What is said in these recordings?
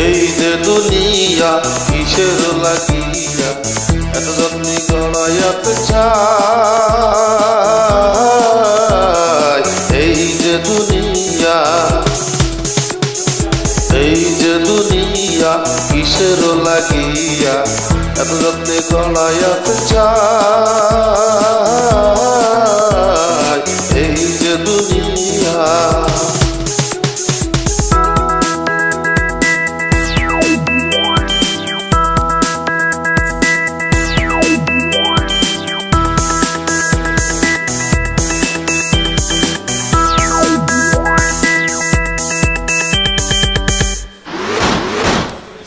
এই যে দুনিয়া কিসের লাগিয়া এত যত্নে গড়াইয়াতে চায়। এই যে দুনিয়া কিসের লাগিয়া এত যত্নে গড়াইয়াতে চায়। এই যে দুনিয়া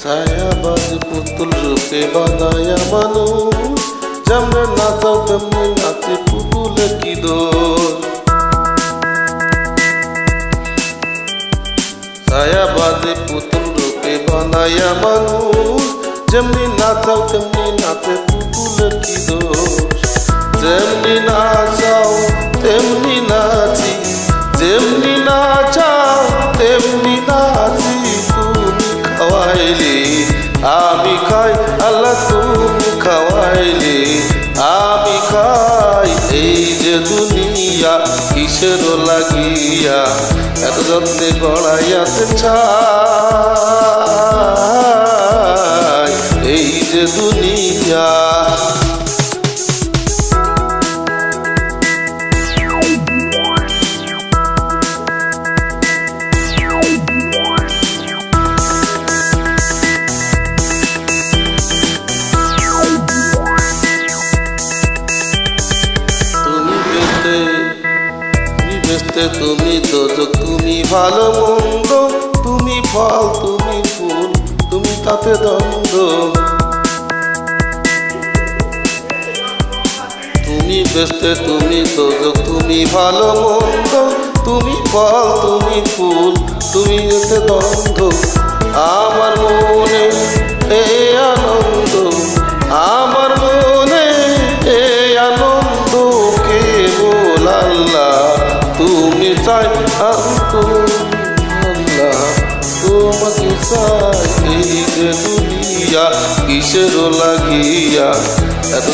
ছায়াবাজ পুতুল রূপে বানায়া মানুষ, যেমনে নাচাও তেমনি নাচে পুতুলে কি দোষ। ছায়াবাজে পুতুল রূপে বানায়া মানুষ, যেমনি নাচাও তেমনি নাচে পুতুলে কি দোষ। যেমনি নাচাও তেমনি নাচি, যেমনি নাচাও তেমনি নাচি। তুমি খাওয়াইলে আমি খাই, আল্লাহ তুমি খাওয়াইলে আমি খাই। এই যে দুনিয়া কিসের লাগিয়া এত যত্নে গড়াইয়াতে চায়। এই যে দুনিয়া তুমি দোজক, তুমি ভালো মন্দ, তুমি ফল তুমি ফুল, তুমি তাতে দ্বন্দ্ব। তুমি বেস্তে তুমি দোজক, তুমি ভালো মন্দ, তুমি ফল তুমি ফুল, তুমি এতে দ্বন্দ্ব। আমার মনে এই আনন্দ, আমার মনে এই আনন্দ কেবল আল্লাহ তুমি চাই, আল্লাহ তোমাকে চাই। এই যে দুনিয়া কিসের লাগিয়া এত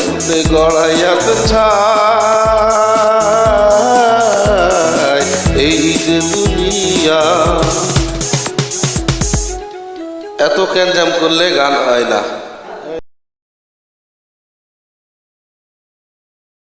গড়াইয়াতে চায়। এই যে দুনিয়া এত ক্যানজাম করলে গান হয় না।